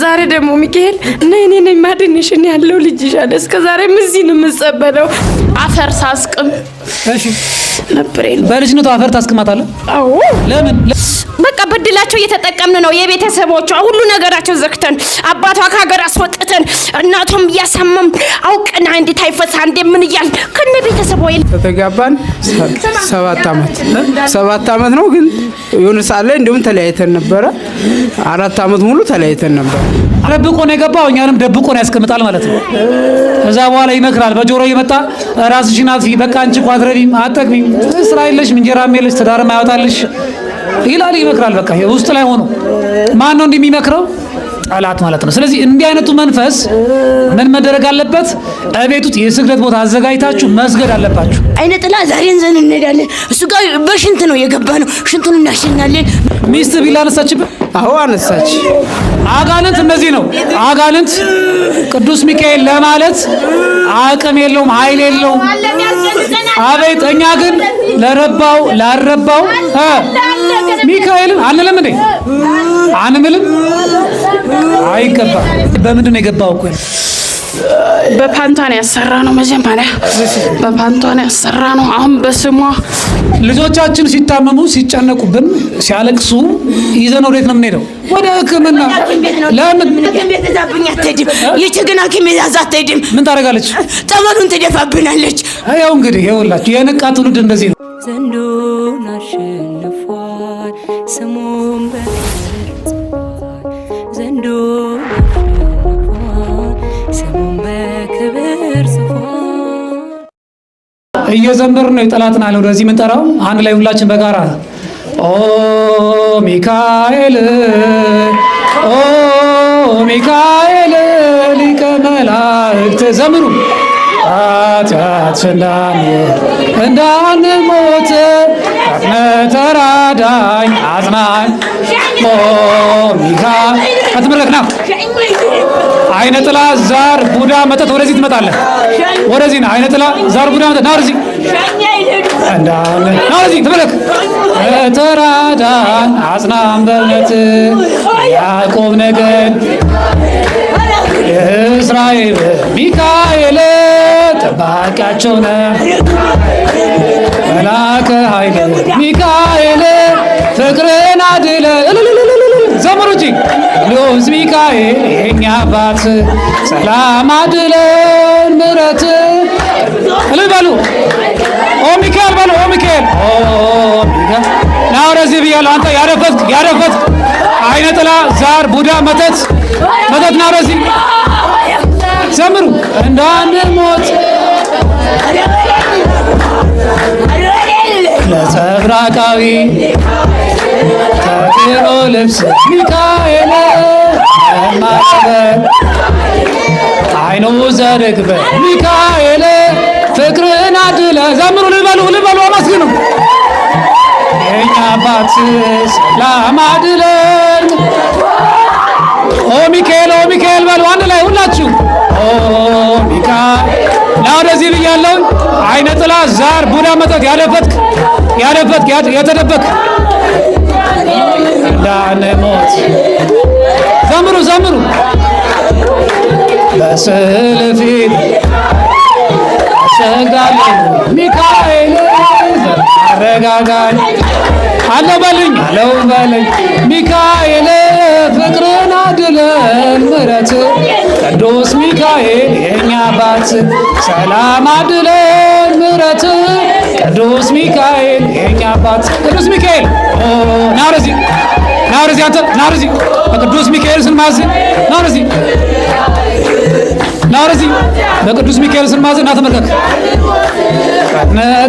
ዛሬ ደግሞ ሚካኤል እኔ ማድንሽን ያለው ልጅ ይሻለ እስከዛሬ ምዚህ ነው የምጸበለው አፈር ሳስቅም እሺ ነብሬን በልጅነቱ አፈር ታስቀማታለህ? አዎ ለምን በቃ በድላቸው እየተጠቀምን ነው የቤተሰቦቿ ሁሉ ነገራቸው ዘክተን አባቷ ከሀገር አስወጥተን እናቷም እያሳመም አውቀና እንዴት አይፈሳ እንደምን ይያል ከነ ቤተሰቦ ተጋባን 7 ዓመት ነው ግን የሆነ ሰዓት ላይ እንደውም ተለያይተን ነበረ 4 ዓመት ሙሉ ተለያይተን ነበር ደብቆ ነው የገባው እኛንም ደብቆ ነው ያስቀምጣል ማለት ነው ከዛ በኋላ ይመክራል በጆሮ እየመጣ ራስሽን አጥፊ በቃ አንቺ ቋድረቢም አጠቅሚም ስራ የለሽም እንጀራም የለሽ ትዳርም አያወጣልሽ ይላል ይመክራል በቃ ውስጥ ላይ ሆኖ ማን ነው እንደሚመክረው ጣላት ማለት ነው ስለዚህ እንዲህ አይነቱ መንፈስ ምን መደረግ አለበት አቤቱት የስግደት ቦታ አዘጋጅታችሁ መስገድ አለባችሁ አይነ ጥላ ዛሬን ዘን እንሄዳለን እሱ ጋር በሽንት ነው የገባነው ሽንቱን እናሽናለን ሚስት ቢላ አነሳችብህ አዎ አነሳች አጋንንት እንደዚህ ነው አጋንንት ቅዱስ ሚካኤል ለማለት አቅም የለውም ኃይል የለውም አቤት እኛ ግን ለረባው ላረባው ሚካኤልን አንልም እንዴ አንምልም አይገባ በምንድን ነው የገባው እኮ በፓንቷን ያሰራ ነው መጀመሪያ በፓንቷን ያሰራ ነው አሁን በስሟ ልጆቻችን ሲታመሙ ሲጨነቁብን ሲያለቅሱ ይዘን ወዴት ነው የምንሄደው ወደ ሕክምና ለምን ቤተዛብኛ አትሄድም የቸገና ከመያዝ አትሄድም ምን ታደርጋለች ጠመኑን ትደፋብናለች ያው እንግዲህ ይኸውላችሁ የነቃ ትውልድ እንደዚህ ነው ዘንዶን አሸንፏል ስሙን ዘንዶን አሸንፏል ስሙን በክብር ጽፏል እየዘመርን ነው የጠላትን አለ ወደዚህ የምንጠራው አንድ ላይ ሁላችን በጋራ ኦ ሚካኤል ሊቀ መላእክት ዘምሩ ኃጢአታችን እንዳንሞት ተራዳኝ አጽናኝ ኦ ሚካኤል አትመረቅና አይነ ጥላ ዛር ቡዳ መተት ወደዚህ ትመጣለህ ወደዚህ ነው አይነ ጥላ ዛር ቡዳ መተት ና ወደዚህ ና ወደዚህ ተመለክ ተራዳኝ አጽናኝ በእውነት ያዕቆብ ነገድ እስራኤል ሚካኤል ጠባቂያቸው ነው መላከ ኃይል ሚካኤል ፍቅርን አድለ ዘምሩ እንጂ ቅዱስ ሚካኤል የኛ አባት ሰላም አድለን ምሕረት እልል በሉ ኦ ሚካኤል በሉ ኦ ሚካኤል ና ወደዚህ ብያለሁ አንተ ያረፈትክ አይነ ጥላ ዛር ቡዳ መተት ና ወደዚህ ዘምሩ እንዳንሞት ለጸብራቃዊ ተክኖ ልብስ ሚካኤል ማሰበር አይኑ ዘርግበ ሚካኤል ፍቅርን አድለ ዘምሩ ልበሉ አመስግኑ የኛ አባት ሰላም አድለን ኦ ሚካኤል በሉ አንድ ላይ ሁላችሁ ኦ ሚካኤል ና ወደዚህ ብያለሁ አይነ ጥላ ዛር ቡዳ መተት ያለፈትክ የተደበክ እንዳንሞት ዘምሩ በስዕል ፊት እሰግዳለሁ ሚካኤል አረጋጋኝ አለው በለኝ ሚካኤል ፍቅርን አድለን ምሕረት ቅዱስ ሚካኤል የኛ አባት ሰላም አድለን ምሕረት ቅዱስ ሚካኤል የኛ አባት ቅዱስ ሚካኤል ና ወደዚህ አንተ ና ወደዚህ በቅዱስ ሚካኤል ስም ማዝ ና ወደዚህ በቅዱስ ሚካኤል ስም ማዝ እና ተመልከክ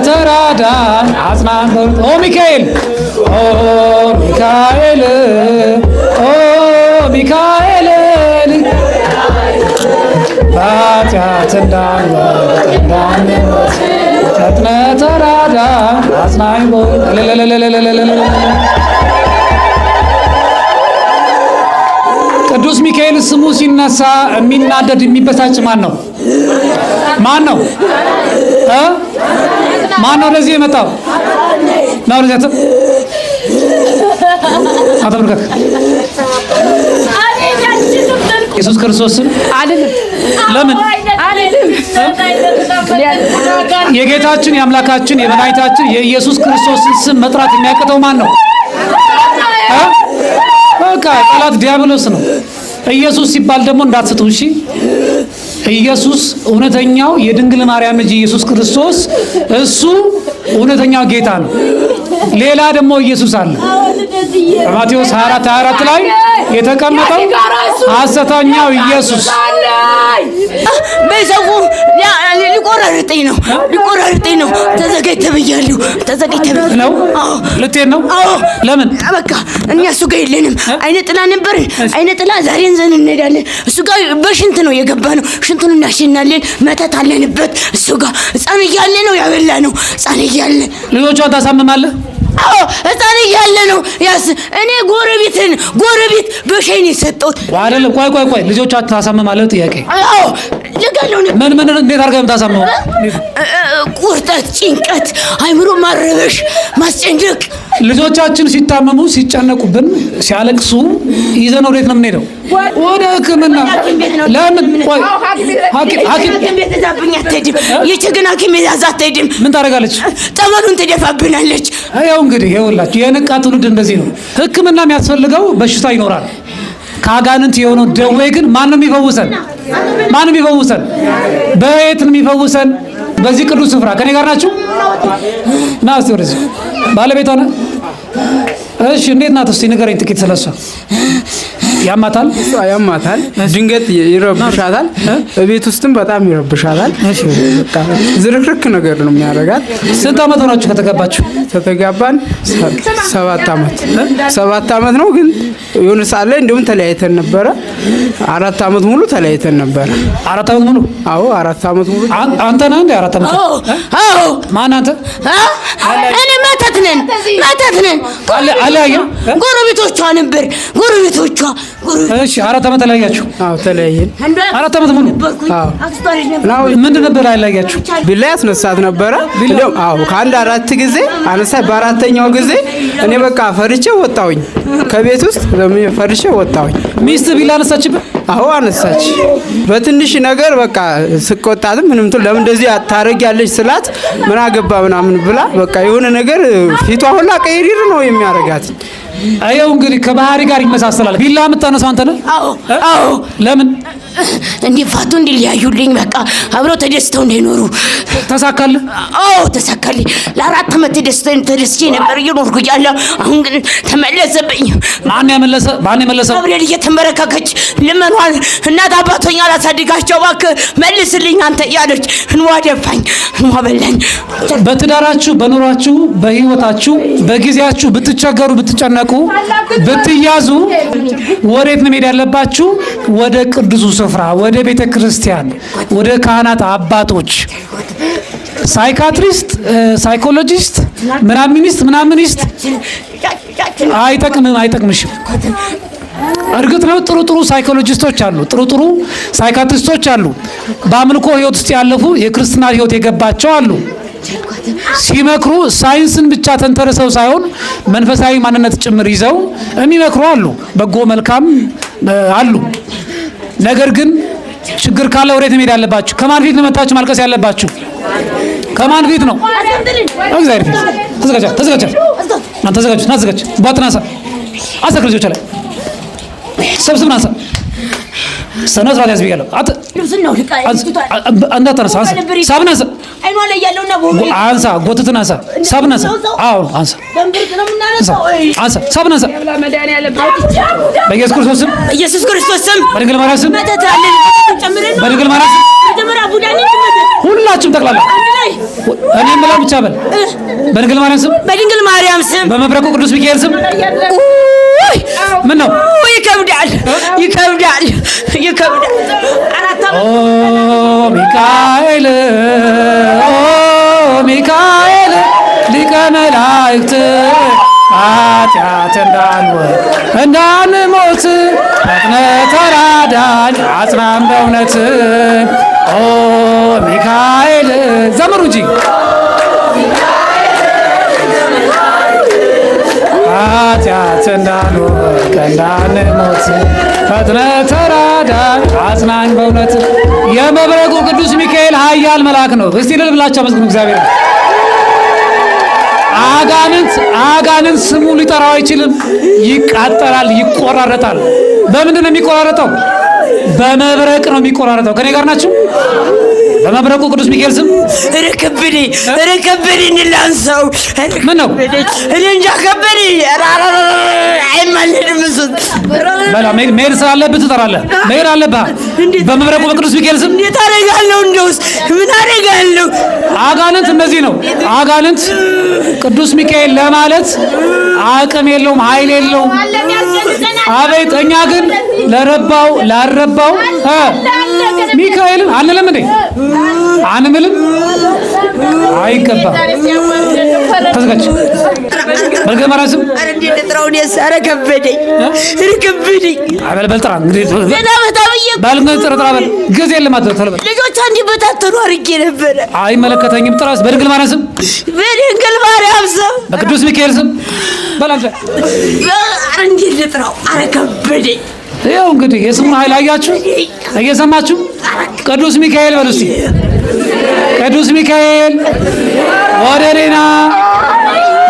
ተራዳኝ አጽናኝ ኦ ሚካኤል ኃጢአት እንዳንሞት ተራዳኝ አጽናኝ ቅዱስ ሚካኤል ስሙ ሲነሳ የሚናደድ የሚበሳጭ ማን ነው? ወደዚህ የመጣው ነው? ወደዚህ አተምርከክ ኢየሱስ ክርስቶስ አልልም። ለምን አልልም። የጌታችን የአምላካችን የመድኃኒታችን የኢየሱስ ክርስቶስን ስም መጥራት የሚያቅተው ማን ነው? በቃ ጠላት ዲያብሎስ ነው። ኢየሱስ ሲባል ደግሞ እንዳትስቱ እሺ። ኢየሱስ እውነተኛው የድንግል ማርያም ልጅ ኢየሱስ ክርስቶስ እሱ እውነተኛው ጌታ ነው። ሌላ ደግሞ ኢየሱስ አለ። በማቴዎስ 24 ላይ የተቀመጠው ሐሰተኛው ኢየሱስ በሰው ሊቆራርጠኝ ነው። ተዘጋጅተብያለሁ ነው። ልትሄድ ነው? ለምን? በቃ እኛ እሱ ጋር የለንም። አይነ ጥላ ነበር። አይነ ጥላ ዛሬ እንዘን እንሄዳለን። እሱ ጋር በሽንት ነው የገባ ነው። ሽንቱን እናሽናለን። መተት አለንበት። እሱ ጋር ሕፃን እያለ ነው ያበላ ነው። ሕፃን እያለ ልጆቿን ታሳምማለህ? ሕፃን እያለ ነው ያስ እኔ ጎረቤት በሸይን የሰጠሁት አይደለም። ቆይ ልጆቿን ታሳምማለህ? ጥያቄ ልገለው ነው። ምን እንዴት አድርገህ የምታሳምመው? ቁርጠት፣ ጭንቀት፣ አይምሮ ማረበሽ፣ ማስጨንቀቅ። ልጆቻችን ሲታመሙ ሲጨነቁብን ሲያለቅሱ ይዘን ወዴት ነው የምንሄደው? ወደ ሕክምና። ለምን? ቆይ ሐኪም ቤት ዛብኝ አትሄድም። የችግን ሐኪም ቤት አትሄድም። ምን ታደርጋለች? ጠመኑን ትደፋብናለች። ያው እንግዲህ ይኸውላችሁ የነቃ ትውልድ እንደዚህ ነው። ሕክምና የሚያስፈልገው በሽታ ይኖራል። ከአጋንንት የሆነው ደዌ ግን ማንም ይፈውሰን? በየት ነው የሚፈውሰን? በዚህ ቅዱስ ስፍራ ከኔ ጋር ናችሁ? ና እስቲ ወደዚህ። ባለቤቷ ነህ? እሺ፣ እንዴት ናት? እስቲ ንገረኝ ጥቂት ስለሷ። ያማታል? ያማታል፣ ድንገት ይረብሻታል። ቤት ውስጥም በጣም ይረብሻታል። በቃ ዝርክርክ ነገር ነው የሚያደርጋት። ስንት ዓመት ሆናችሁ ከተጋባችሁ? ተጋባን 7 ዓመት ነው። ግን የሆነ ሰዓት ላይ እንደውም ተለያይተን ነበረ። 4 ዓመት ሙሉ ተለያይተን ነበረ። 4 ዓመት ሙሉ? አዎ 4 ዓመት ሙሉ። አንተ ነህ እንዴ 4 ዓመት? አዎ። ማን አንተ? እኔ መተት ነን። አለያየ? ጎረቤቶቿ ነበር። ጎረቤቶቿ። እሺ 4 ዓመት ተለያያችሁ? አዎ ተለያየን። 4 ዓመት ሙሉ? አዎ። ምንድን ነበር ያለያያችሁ? ቢላ ያስነሳት ነበረ። አዎ ከአንድ 4 ጊዜ አነሳኝ። በአራተኛው ጊዜ እኔ በቃ ፈርቼ ወጣሁኝ ከቤት ውስጥ ፈርቼ ወጣሁኝ። ሚስት ቢላ አነሳችብህ? አዎ አነሳች። በትንሽ ነገር በቃ ስቆጣትም ምንም ለምን እንደዚህ ታረጊያለሽ ስላት ምን አገባ ምናምን ብላ በቃ የሆነ ነገር ፊቷ ሁላ ቀይሪር ነው የሚያረጋት። አየው እንግዲህ ከባህሪ ጋር ይመሳሰላል። ቢላ የምታነሳው አንተ ነህ? አዎ። ለምን? እንዲፋቱ እንዲለያዩልኝ በቃ አብረው ተደስተው እንዳይኖሩ። ተሳካልህ? አዎ ተሳካልኝ። ለ4 ዓመት ተደስቼ ነበር እየኖርኩ እያለሁ አሁን ግን ተመለሰብኝ። ማን የመለሰው? ገብርኤል እየተንበረከከች ልመኗን እናት አባቶኛ ላሳድጋቸው እባክህ መልስልኝ አንተ እያለች እንዋ ደፋኝ፣ እንዋ በላኝ። በትዳራችሁ፣ በኑሯችሁ፣ በህይወታችሁ፣ በጊዜያችሁ ብትቸገሩ፣ ብትጨነቁ፣ ብትያዙ ወዴት ነው መሄድ ያለባችሁ? ወደ ቅዱሱ ስፍራ፣ ወደ ቤተ ክርስቲያን፣ ወደ ካህናት አባቶች። ሳይካትሪስት፣ ሳይኮሎጂስት፣ ምናምኒስት አይጠቅምሽም። እርግጥ ነው ጥሩ ሳይኮሎጂስቶች አሉ፣ ጥሩ ሳይካትሪስቶች አሉ። በአምልኮ ህይወት ውስጥ ያለፉ የክርስትና ህይወት የገባቸው አሉ። ሲመክሩ ሳይንስን ብቻ ተንተርሰው ሳይሆን መንፈሳዊ ማንነት ጭምር ይዘው የሚመክሩ አሉ። በጎ መልካም አሉ። ነገር ግን ችግር ካለ ወዴት መሄድ ያለባችሁ? ከማን ፊት ነው መታችሁ ማልቀስ ያለባችሁ? ከማን ፊት ነው? እግዚአብሔር ፊት። ተዘጋጅ። ባትናሳ አሰክ ልጆች ላይ ሰብስብ ናሳ ሰነ ስርዓት ያስብያለሁ። እንዳታነሳ ሳብናሳ አንሳ ጎትትን አንሳ ሳብናሳ አንሳ ሳብናሳ በኢየሱስ ክርስቶስ ስም በድንግል ማርያም ስም ሁላችሁም ጠቅላላ እኔ የምለው ብቻ በል። በድንግል ማርያም ስም በመብረቁ ቅዱስ ሚካኤል ስም ምን ነው? ይከብዳል። ሚካኤል ሊቀ መላእክት ኃጢአት እንዳንሞት ፈጥነህ ተራዳን፣ አጽናን በእውነት ሚካኤል። ዘምሩ እንጂ ኃጢአት እንዳንሞት እንዳንሞት ፈጥነህ ተራዳን አጽናኝ በእውነት የመብረቁ ቅዱስ ሚካኤል ኃያል መልአክ ነው። እስቲ እልል ብላችሁ አመስግኑ እግዚአብሔር። አጋንንት ስሙ ሊጠራው አይችልም። ይቃጠላል፣ ይቆራረጣል። በምንድን ነው የሚቆራረጠው? በመብረቅ ነው የሚቆራረጠው። ከኔ ጋር ናችሁ? በመብረቁ ቅዱስ ሚካኤል ስም ረከበዴ እንላንሰው። ምን ነው እኔ እንጃ ከበዴ አይማለድም። እሱን መሄድ ስላለብህ ትጠራለህ። መሄድ አለብህ በመብረቁ በቅዱስ ሚካኤል ስም። እንዴት አደርጋለሁ? እንደውስ ምን አደርጋለሁ? አጋንንት እንደዚህ ነው። አጋንንት ቅዱስ ሚካኤል ለማለት አቅም የለውም፣ ኃይል የለውም። አቤት እኛ ግን ለረባው ላረባው ሚካኤልን አንልም እንዴ? አንምልም? አይገባም። ተዘጋጅ። በልገመራ ስም እንዴት ጥራውን ያሳረ ከበደኝ በል ጥራ። እንግዲህ ጥራ በል ጊዜ የለም። ልጆቿ እንዲበታተኑ አድርጌ ነበረ። አይመለከተኝም። ጥራስ በድንግል ማርያም ስም በድንግል ማርያም ስም በቅዱስ ሚካኤል ስም በላንተ እንዴት ልጥራው? አረ ከበደኝ። ይኸው እንግዲህ የስሙን ኃይል አያችሁ፣ እየሰማችሁ ቅዱስ ሚካኤል በሉ እስቲ። ቅዱስ ሚካኤል ወደ እኔና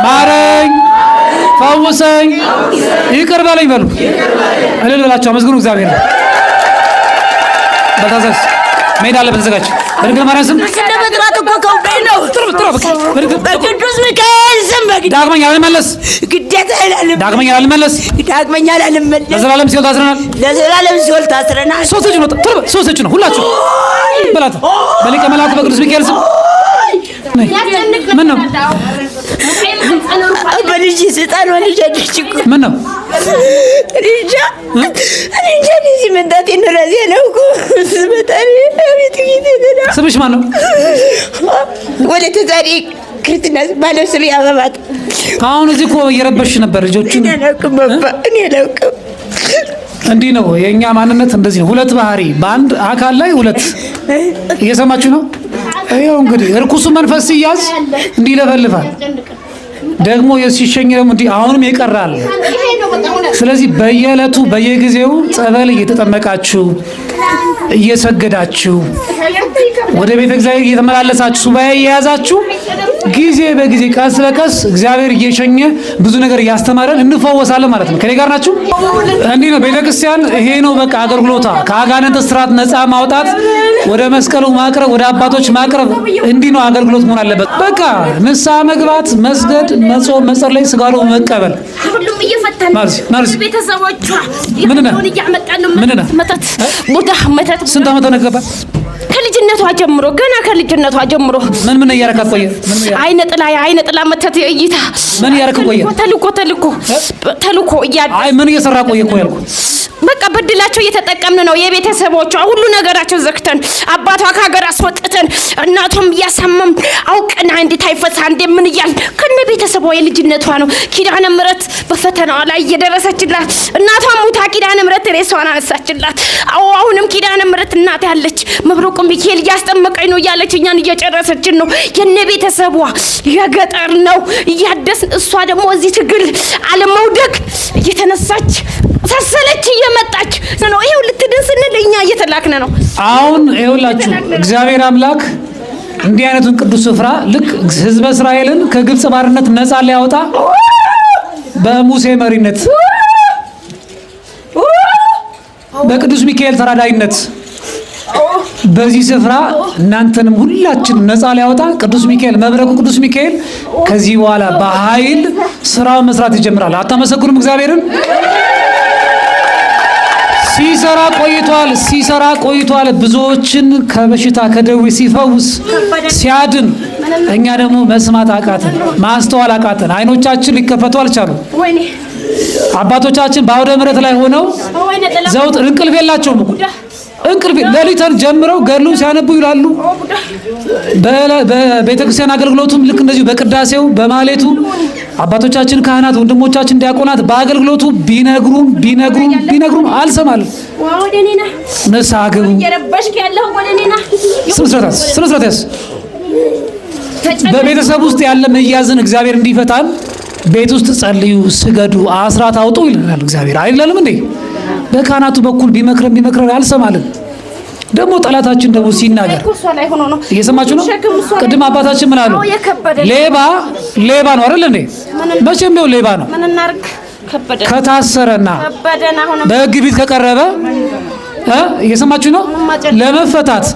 ማረኝ፣ ፈውሰኝ፣ ይቅር በለኝ በሉ። እልል ብላችሁ አመስግኑ እግዚአብሔር። በታዘዝ መሄድ አለበት። ተዘጋጅ። በድንግል ማርያም ስም እንደመጥራት እኮ ከውበኝ ነው። በቅዱስ ሚካኤል ስም ዳግመኛ አልመለስ። ግዴታ ይላል። ዳግመኛ አልመለስ። ለዘላለም ሲኦል ታስረናል። ለዘላለም ሲኦል ታስረናል። ሶስት እጅ ነው። ሶስት እጅ ነው። ሁላችሁ በላት። በሊቀ መላእክት በቅዱስ ሚካኤል ስም ምን ነው በልጅ ስልጣን ወልጅ አለች እኮ ምን ነው እንጃ እዚህ መጣቴ እራሴ አላውቅም። ስመጣኔ ቤት ጊዜ ስምሽ ማን ነው? ወደ ተዛሪ ክርስትና ባለው ስሪ አበባት። አሁን እዚህ እኮ እየረበሽ ነበር ልጆችን። እኔ አላውቅም። እንዲህ ነው የእኛ ማንነት፣ እንደዚህ ነው። ሁለት ባህሪ በአንድ አካል ላይ ሁለት። እየሰማችሁ ነው? ይኸው እንግዲህ እርኩሱ መንፈስ ሲያዝ እንዲህ ይለፈልፋል። ደግሞ ሲሸኝ ደግሞ እንዲህ አሁንም ይቀራል። ስለዚህ በየዕለቱ በየጊዜው ጸበል እየተጠመቃችሁ እየሰገዳችሁ ወደ ቤተ እግዚአብሔር እየተመላለሳችሁ ሱባኤ እየያዛችሁ ጊዜ በጊዜ ቀስ በቀስ እግዚአብሔር እየሸኘ ብዙ ነገር እያስተማረን እንፈወሳለን ማለት ነው። ከኔ ጋር ናችሁ? እንዲህ ነው ቤተክርስቲያን። ይሄ ነው በቃ አገልግሎታ። ከአጋንንት እስራት ነፃ ማውጣት፣ ወደ መስቀሉ ማቅረብ፣ ወደ አባቶች ማቅረብ። እንዲህ ነው አገልግሎት መሆን አለበት። በቃ ንስሐ መግባት፣ መስገድ፣ መጾም፣ መጸለይ፣ ስጋ ወደሙ መቀበል። ሁሉም እየፈተነ ቤተሰቦቿ መተት ስንት ዓመት ነገባ? ከልጅነቷ ጀምሮ ገና ከልጅነቷ ጀምሮ ምን እያረካት ቆየ? አይነ ጥላ መተት እይታ ምን እያረካ ቆየ? ተልኮ እያለ አይ ምን እየሰራ ቆየ እኮ ያልኩ። በቃ በድላቸው እየተጠቀምን ነው። የቤተሰቦቿ ሁሉ ነገራቸው ዘግተን አባቷ ከሀገር አስወጥተን እናቷም እያሳመም አውቀን አንዴ ታይፈሳ አንዴ ምን እያል ከነ ቤተሰቧ የልጅነቷ ነው። ኪዳነ ምሕረት በፈተናዋ ላይ እየደረሰችላት እናቷ ሙታ ኪዳነ ምሕረት ሬሷን አነሳችላት። አሁንም ኪዳነ ምሕረት እናት ያለች መብረቁ ሚካኤል እያስጠመቀኝ ነው እያለች እኛን እየጨረሰችን ነው። የነ ቤተሰቧ የገጠር ነው እያደስን፣ እሷ ደግሞ እዚህ ትግል አለመውደቅ እየተነሳች ሰሰለች እየመጣች ነው። ይሄው ልትድን ስንል እኛ እየተላክነ ነው። አሁን ይኸውላችሁ እግዚአብሔር አምላክ እንዲህ አይነቱን ቅዱስ ስፍራ ልክ ሕዝበ እስራኤልን ከግብጽ ባርነት ነፃ ሊያወጣ በሙሴ መሪነት በቅዱስ ሚካኤል ተራዳይነት በዚህ ስፍራ እናንተንም ሁላችንም ነፃ ሊያወጣ ቅዱስ ሚካኤል መብረቁ ቅዱስ ሚካኤል ከዚህ በኋላ በኃይል ስራውን መስራት ይጀምራል። አታመሰግኑም እግዚአብሔርን? ሲሰራ ቆይቷል። ብዙዎችን ከበሽታ ከደዌ ሲፈውስ ሲያድን፣ እኛ ደግሞ መስማት አቃተን፣ ማስተዋል አቃተን። አይኖቻችን ሊከፈቱ አልቻሉም። አባቶቻችን በአውደ ምሕረት ላይ ሆነው ዘውት እንቅልፍ የላቸውም እኮ እንቅልፍ ሌሊትን ጀምረው ገድሉን ሲያነቡ ይላሉ። በቤተክርስቲያን አገልግሎቱም ልክ እንደዚሁ በቅዳሴው በማሌቱ አባቶቻችን ካህናት፣ ወንድሞቻችን ዲያቆናት በአገልግሎቱ ቢነግሩም አልሰማል። ንስሐ ግቡ። ስነ ስርዓት ያዝ። በቤተሰብ ውስጥ ያለ መያዝን እግዚአብሔር እንዲፈታን ቤት ውስጥ ጸልዩ፣ ስገዱ፣ አስራት አውጡ ይለናል እግዚአብሔር አይደለም እንዴ? በካህናቱ በኩል ቢመክረን አልሰማልን። ደግሞ ጠላታችን ደግሞ ሲናገር እየሰማችሁ ነው። ቅድም አባታችን ምን አሉ? ሌባ ነው አይደል እንዴ? መቼም ቢሆን ሌባ ነው። ከታሰረና በሕግ ፊት ከቀረበ እየሰማችሁ ነው። ለመፈታት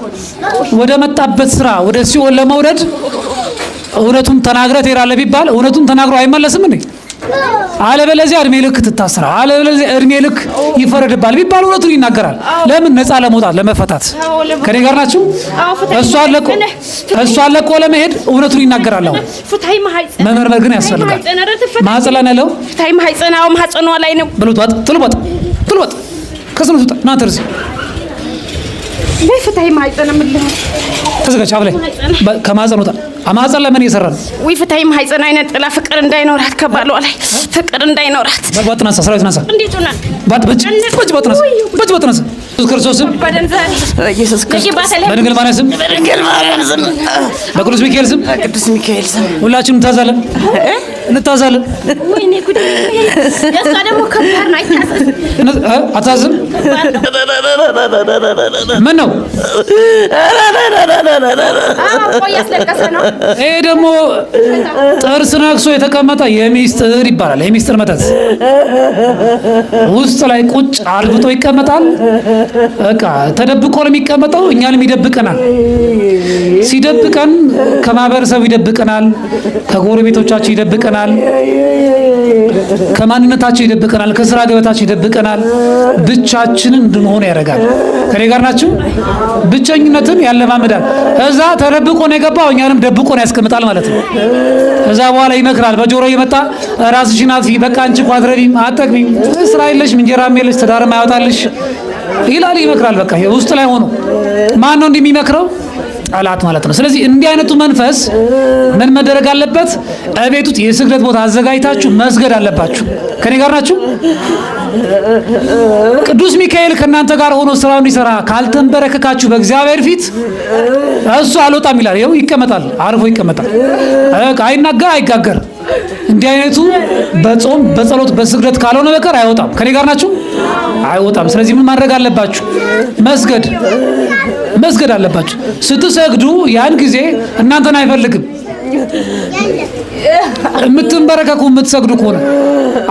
ወደ መጣበት ስራ ወደ ሲኦል ለመውረድ እውነቱን ተናግረህ ትሄዳለህ ቢባል እውነቱን ተናግሮ አይመለስም እንዴ? አለበለዚያ እድሜ ልክ ትታሰራ፣ አለበለዚያ እድሜ ልክ ይፈረድባል ቢባል እውነቱን ይናገራል። ለምን? ነፃ ለመውጣት ለመፈታት። ከኔ ጋር ናችሁ? እሷን ለቆ ለመሄድ እውነቱን ይናገራል። አሁን መመርመር ግን ያስፈልጋል። ማህፀን ያለው ፍታይ ማህፀናው ማህፀኗ ላይ ነው ብሉት ትልወጥ ከስነ ሱጣ ናተርዚ ፍታይ ማህፀን ምልህ ተዘጋጅ አብላይ ከማህፀን ወጣ። ማህፀን ለምን እየሰራ ነው? ወይ ፍታይ ማህፀን አይነት ጥላ ፍቅር እንዳይኖራት ከባሏ ላይ ፍቅር እንዳይኖራት ባጥናሳ ሰራዊት ናሳ እንዴት ሆናል? ባጥናሳ ኢየሱስ ክርስቶስ ኢየሱስ ክርስቶስ በድንግል ማርያም ስም በቅዱስ ሚካኤል ስም ሁላችንም እንታዛለን። ወይኔ ጉድ! ያሳ ደግሞ ከባድ ነው። አታዝም? ምን ነው? ይሄ ደግሞ ጥርስ ነክሶ የተቀመጠ የሚስጥር ይባላል። የሚስጥር መተት ውስጥ ላይ ቁጭ አልብጦ ይቀመጣል። በቃ ተደብቆ ነው የሚቀመጠው። እኛንም ይደብቀናል። ሲደብቀን ከማህበረሰቡ ይደብቀናል፣ ከጎረቤቶቻችን ይደብቀናል፣ ከማንነታችን ይደብቀናል፣ ከስራ ገበታችን ይደብቀናል። ብቻችንን እንድንሆን ያደርጋል። ከኔ ጋር ናችሁ? ብቸኝነትን ያለማምዳል። እዛ ተደብቆ ነው የገባው፣ እኛንም ደብቆ ነው ያስቀምጣል ማለት ነው። እዛ በኋላ ይመክራል። በጆሮ እየመጣ ራስሽን አጥፊ፣ በቃ አንቺ እኮ አትረቢም፣ አትጠቅሚም፣ ስራ የለሽም፣ እንጀራም የለሽ፣ ትዳርም አያወጣልሽ ይላል፣ ይመክራል። በቃ ውስጥ ላይ ሆኖ ማን ነው እንደሚመክረው? ጠላት ማለት ነው። ስለዚህ እንዲህ አይነቱ መንፈስ ምን መደረግ አለበት? እቤት ውስጥ የስግደት ቦታ አዘጋጅታችሁ መስገድ አለባችሁ። ከኔ ጋር ናችሁ? ቅዱስ ሚካኤል ከእናንተ ጋር ሆኖ ስራውን እንዲሰራ ካልተንበረከካችሁ በእግዚአብሔር ፊት እሱ አልወጣም ይላል። ይኸው ይቀመጣል፣ አርፎ ይቀመጣል። አይናገር፣ አይጋገር። እንዲህ አይነቱ በጾም በጸሎት በስግደት ካልሆነ በቀር አይወጣም። ከኔ ጋር ናችሁ? አይወጣም። ስለዚህ ምን ማድረግ አለባችሁ? መስገድ አለባችሁ። ስትሰግዱ ያን ጊዜ እናንተን አይፈልግም። የምትንበረከኩ የምትሰግዱ ከሆነ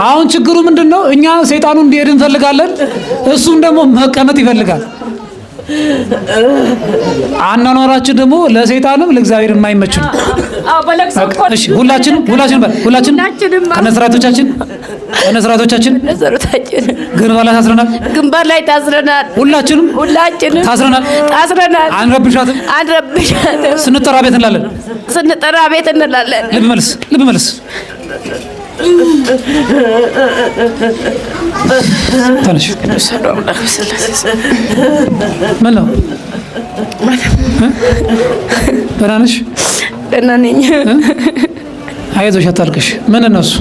አሁን ችግሩ ምንድነው? እኛ ሰይጣኑ እንዲሄድ እንፈልጋለን፣ እሱም ደግሞ መቀመጥ ይፈልጋል። አናኗራችን ደግሞ ለሰይጣንም ለእግዚአብሔር የማይመች ነው። እሺ ሁላችንም ከነስራቶቻችን ግንባር ላይ ታስረናል። ሁላችንም ታስረናል። አንረብሻትም። ስንጠራ ቤት እንላለን። ልብ መልስ ተነሽ። ምን ነው? ደህና ነሽ? ደህና ነኝ። አይዞሽ፣ አታልቅሽ። ምን ነው እሱ?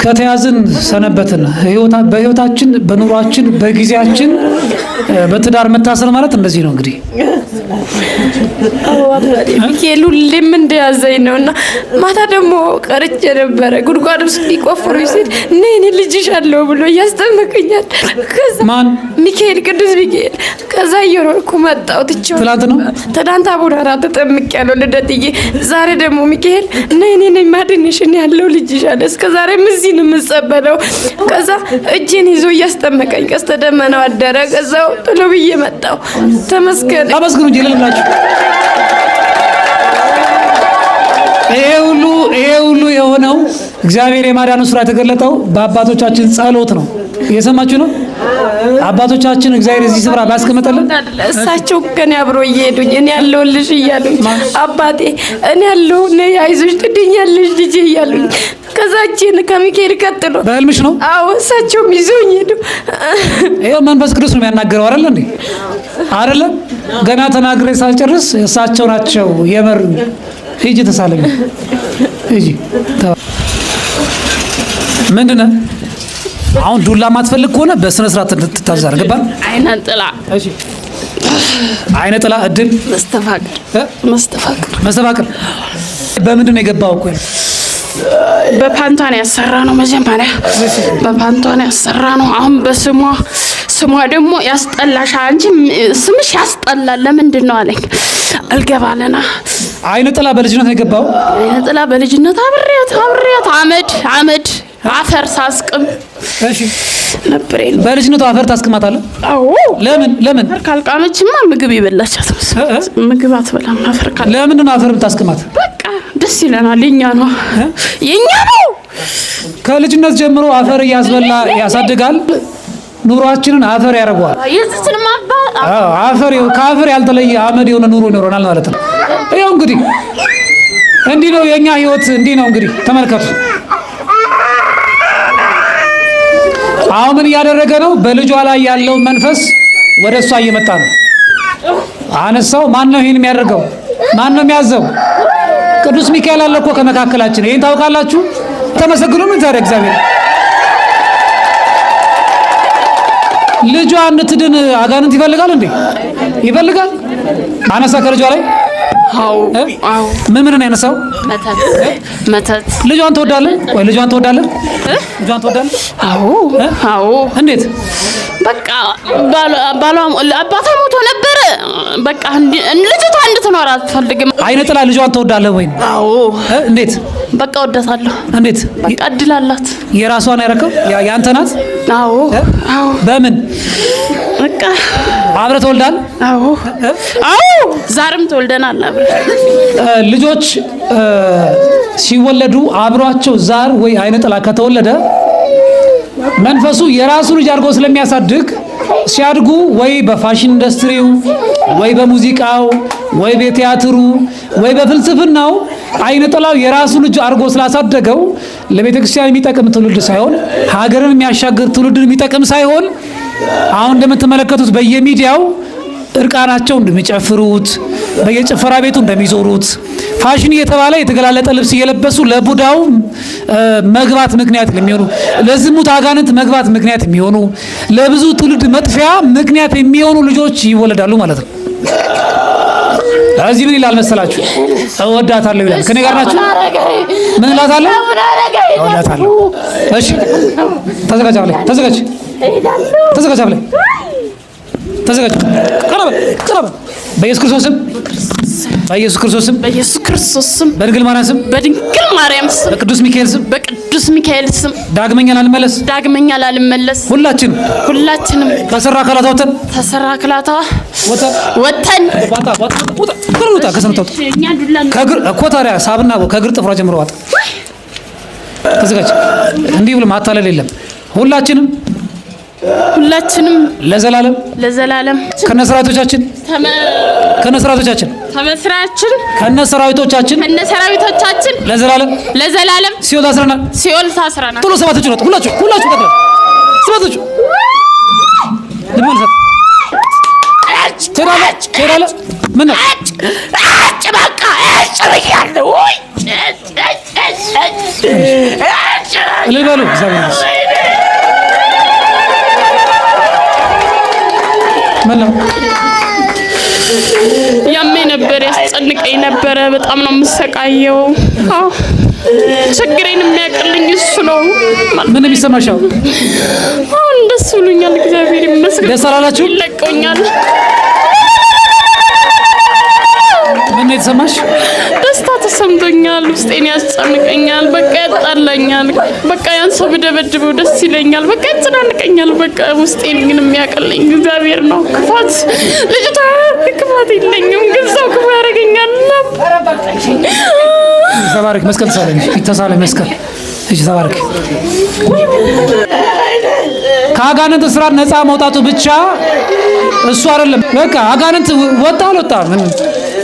ከተያዝን ሰነበትን። በህይወታችን፣ በኑሯችን፣ በጊዜያችን በትዳር መታሰር ማለት እንደዚህ ነው እንግዲህ። ሚካኤል ሁሌም እንደያዘኝ ነው እና ማታ ደግሞ ቀርቼ ነበረ። ጉድጓድ ውስጥ ሊቆፍሩ ሲል ነይ እኔ ልጅሽ አለው ብሎ እያስጠመቀኛል። ማን? ሚካኤል፣ ቅዱስ ሚካኤል። ከዛ እየሮጥኩ መጣሁ ትቼው። ትናንት አቡነ አራ ተጠምቄያለሁ ልደትዬ። ዛሬ ደግሞ ሚካኤል ነይ እኔ ነኝ ማድንሽ፣ እኔ ያለው ልጅሽ አለ። እስከ ዛሬ እዚህ ነው የምጸበለው። ከዛ እጄን ይዞ እያስጠመቀኝ ቀስተ ደመናው አደረ። ከዛው ጥሎ ብዬ መጣሁ። ተመስገን እንጂ ልላችሁ ይሄ ሁሉ የሆነው እግዚአብሔር የማዳኑ ስራ የተገለጠው በአባቶቻችን ጸሎት ነው። እየሰማችሁ ነው? አባቶቻችን እግዚአብሔር እዚህ ስፍራ ባስቀመጠልን እሳቸው ከኔ አብሮ እየሄዱኝ እኔ ያለሁልሽ እያሉኝ፣ አባቴ እኔ ያለሁ ነይ አይዞሽ ትድኛለሽ ልጄ እያሉኝ፣ ከዛችን ከሚካኤል ቀጥሎ በህልምሽ ነው? አዎ እሳቸውም ይዘውኝ ሄዱ። ይኸው መንፈስ ቅዱስ ነው የሚያናገረው አይደል እንዴ? አይደለ? ገና ተናግሬ ሳልጨርስ እሳቸው ናቸው የመሩኝ። ሂጂ ተሳለኝ፣ ሂጂ። ምንድን ነው አሁን ዱላ ማትፈልግ ከሆነ በስነ ስርዓት ትታዛር። ገባን? አይናን ጥላ። እሺ አይነ ጥላ እድል መስተፋቅር በምንድን ነው የገባው? እኮ በፓንቷን ያሰራ ነው መጀመሪያ በፓንቷን ያሰራ ነው። አሁን ስሟ ደግሞ ያስጠላሽ አንቺ ስምሽ ያስጠላል ለምንድን ነው አለኝ። አልገባለና አይነ ጥላ በልጅነት ነው የገባው። አይነ ጥላ በልጅነት አብሬያት አመድ አፈር ሳስቅም እሺ ነበር። በልጅነቱ አፈር ታስቅማታለህ? አዎ። ለምን አፈር ካልቃመችማ ምግብ ይበላቻት ምግብ አትበላም። አፈር ካል ለምንድን ነው አፈር የምታስቅማት? በቃ ደስ ይለናል። የኛ ነው። ከልጅነት ጀምሮ አፈር እያስበላ ያሳድጋል። ኑሯችንን አፈር ያደርገዋል። ከአፈር ያልተለየ አመድ የሆነ ኑሮ ይኖረናል ማለት ነው። ይኸው እንግዲህ እንዲህ ነው የኛ ህይወት። እንዲህ ነው እንግዲህ ተመልከቱ። አሁን ምን እያደረገ ነው? በልጇ ላይ ያለው መንፈስ ወደ እሷ እየመጣ ነው። አነሳው። ማን ነው ይሄን የሚያደርገው? ማን ነው የሚያዘው? ቅዱስ ሚካኤል አለ እኮ ከመካከላችን። ይሄን ታውቃላችሁ? ተመሰግኑ። ምን ታዲያ እግዚአብሔር ልጇ እንድትድን አጋንንት ይፈልጋል እንዴ? ይፈልጋል። አነሳ ከልጇ ላይ። አዎ። ምን ነው ያነሳው? መተት። ልጇን ትወዳለህ? ቆይ ልጇን ትወዳለህ? ልጇን ትወዳለህ? አዎ። እንዴት? በቃ አባቷ ሞቶ ነበር። በቃ ልጅቷ እንድትኖር አትፈልግም። አይነ ጥላ ልጇን ትወዳለህ ወይ? አዎ። እንዴት? በቃ ወዳታለሁ። እንዴት? በቃ እድል አላት። የራሷን ያረከው ያንተ ናት? አዎ። በምን? በቃ አብረህ ተወልዳል? አዎ። ዛሬም ተወልደናል አብረን። ልጆች ሲወለዱ አብሯቸው ዛር ወይ አይነ ጥላ ከተወለደ መንፈሱ የራሱ ልጅ አድርጎ ስለሚያሳድግ ሲያድጉ ወይ በፋሽን ኢንዱስትሪው ወይ በሙዚቃው ወይ በቲያትሩ ወይ በፍልስፍናው አይነ ጥላው የራሱ ልጅ አድርጎ ስላሳደገው ለቤተክርስቲያን የሚጠቅም ትውልድ ሳይሆን ሀገርን የሚያሻግር ትውልድን የሚጠቅም ሳይሆን አሁን እንደምትመለከቱት በየሚዲያው እርቃናቸው እንደሚጨፍሩት በየጭፈራ ቤቱ እንደሚዞሩት ፋሽን እየተባለ የተገላለጠ ልብስ እየለበሱ ለቡዳው መግባት ምክንያት የሚሆኑ ለዝሙት አጋንንት መግባት ምክንያት የሚሆኑ ለብዙ ትውልድ መጥፊያ ምክንያት የሚሆኑ ልጆች ይወለዳሉ ማለት ነው። እዚህ ምን ይላል መሰላችሁ? እወዳታለሁ ይላል። ከኔ ጋር ናችሁ? ምን እላታለሁ? እወዳታለሁ። እሺ ተዘጋጅ አብለኝ። ተዘጋጅ አብለኝ። ተዘጋጅ። ቀረበ በኢየሱስ ክርስቶስ ስም በድንግል ማርያም ስም በቅዱስ ሚካኤል ስም ዳግመኛ ላልመለስ ሁላችንም ከሰራ አካላታ ወተን ወጣ ከሰምተው ታዲያ ሳብና ከእግር ጥፍሯ ጀምሮ ዋጣ። ተዘጋጅ። እንዲህ ብሎ ማታለል የለም። ሁላችንም ለዘላለም ከነሰራዊቶቻችን ለዘላለም ሲኦል ታስረናል። ጥሎ ሰባቶች ነው። ሁላችሁ ሰባቶች ልመልሰት ትሄዳለህ። ምን ነው በቃ ያለው ልበሉ ያመኝ ነበር፣ ያስጨንቀኝ ነበረ። በጣም ነው የምሰቃየው። ችግሬን የሚያቀልኝ እሱ ነው። ምን የሚሰማሻው? አሁን ደስ ብሎኛል፣ እግዚአብሔር ይመስገን። ደስ አላላችሁ? ይለቀኛል። ምን የተሰማሽ? ደስታ ተሰምቶኛል። ውስጤን ያስጨንቀኛል፣ በቃ ያጣላኛል። በቃ ያን ሰው ብደበድበው ደስ ይለኛል፣ በቃ ያጨናንቀኛል። በቃ ውስጤን ግን የሚያቀለኝ እግዚአብሔር ነው። ልጅቷ ክፋት የለኝም፣ ግን ሰው ክፉ ያደርገኛል። ተባረክ። መስቀል ተሳለ መስቀል። እሺ ተባረክ። ከአጋንንት እስራት ነፃ መውጣቱ ብቻ እሱ አይደለም። በቃ አጋንንት ወጣ አልወጣ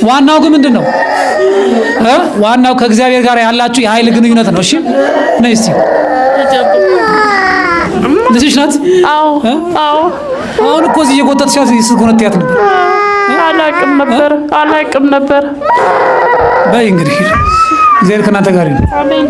ዋናው ግን ምንድን ነው? ዋናው ከእግዚአብሔር ጋር ያላችሁ የኃይል ግንኙነት ነው። እሺ ነይ እስቲ። ልጅሽ ናት? አዎ። አሁን እኮ እዚህ እየጎተትሻት ስትጎነጥያት ነበር። አላቅም ነበር። በይ እንግዲህ እግዚአብሔር ከእናንተ ጋር ይሁን።